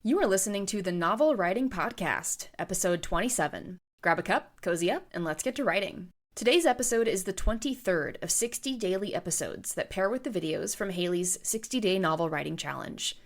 You are listening to the Novel Writing Podcast, episode 27. Grab a cup, cozy up, and let's get to writing. Today's episode is the 23rd of 60 daily episodes that pair with the videos from Haley's 60-Day Novel Writing Challenge.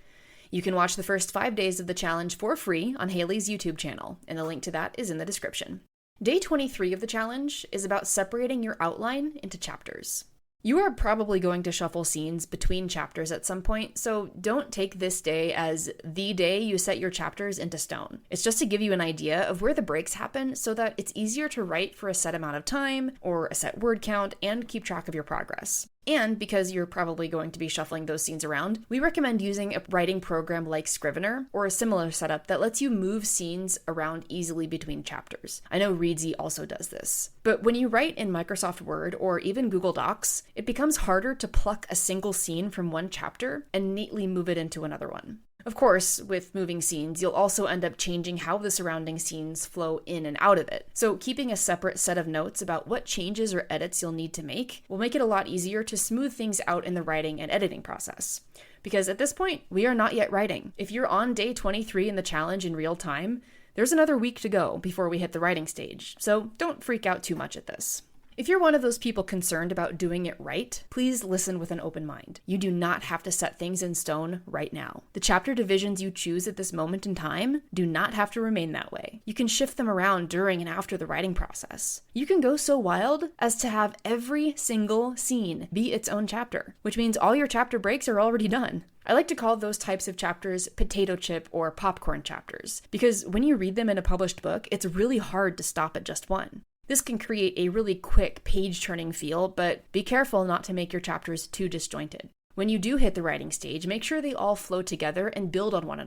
You can watch the first 5 days of the challenge for free on Haley's YouTube channel, and a link to that is in the description. Day 23 of the challenge is about separating your outline into chapters. You are probably going to shuffle scenes between chapters at some point, so don't take this day as the day you set your chapters into stone. It's just to give you an idea of where the breaks happen so that it's easier to write for a set amount of time or a set word count and keep track of your progress. And because you're probably going to be shuffling those scenes around, we recommend using a writing program like Scrivener or a similar setup that lets you move scenes around easily between chapters. I know Readsy also does this. But when you write in Microsoft Word or even Google Docs, it becomes harder to pluck a single scene from one chapter and neatly move it into another one. Of course, with moving scenes, you'll also end up changing how the surrounding scenes flow in and out of it. So keeping a separate set of notes about what changes or edits you'll need to make will make it a lot easier to smooth things out in the writing and editing process. Because at this point, we are not yet writing. If you're on day 23 in the challenge in real time, there's another week to go before we hit the writing stage, so don't freak out too much at this. If you're one of those people concerned about doing it right, please listen with an open mind. You do not have to set things in stone right now. The chapter divisions you choose at this moment in time do not have to remain that way. You can shift them around during and after the writing process. You can go so wild as to have every single scene be its own chapter, which means all your chapter breaks are already done. I like to call those types of chapters potato chip or popcorn chapters, because when you read them in a published book, it's really hard to stop at just one. This can create a really quick page-turning feel, but be careful not to make your chapters too disjointed. When you do hit the writing stage, make sure they all flow together and build on one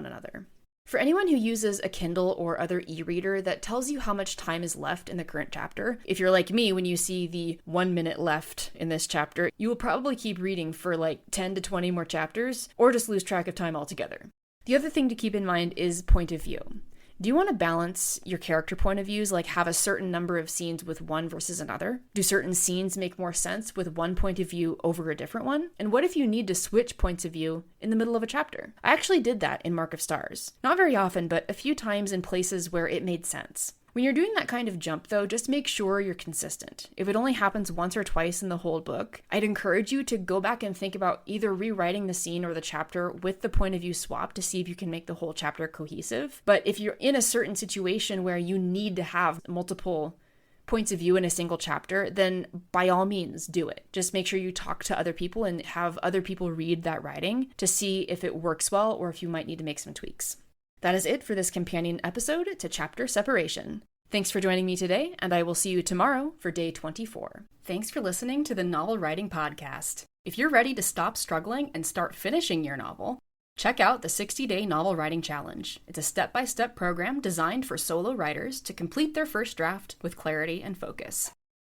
another. For anyone who uses a Kindle or other e-reader that tells you how much time is left in the current chapter, if you're like me, when you see the 1 minute left in this chapter, you will probably keep reading for like 10 to 20 more chapters, or just lose track of time altogether. The other thing to keep in mind is point of view. Do you want to balance your character point of views, like have a certain number of scenes with one versus another? Do certain scenes make more sense with one point of view over a different one? And what if you need to switch points of view in the middle of a chapter? I actually did that in Mark of Stars. Not very often, but a few times in places where it made sense. When you're doing that kind of jump, though, just make sure you're consistent. If it only happens once or twice in the whole book, I'd encourage you to go back and think about either rewriting the scene or the chapter with the point of view swap to see if you can make the whole chapter cohesive. But if you're in a certain situation where you need to have multiple points of view in a single chapter, then by all means do it. Just make sure you talk to other people and have other people read that writing to see if it works well or if you might need to make some tweaks. That is it for this companion episode to chapter separation. Thanks for joining me today, and I will see you tomorrow for day 24. Thanks for listening to the Novel Writing Podcast. If you're ready to stop struggling and start finishing your novel, check out the 60-Day Novel Writing Challenge. It's a step-by-step program designed for solo writers to complete their first draft with clarity and focus.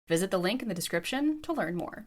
Visit the link in the description to learn more.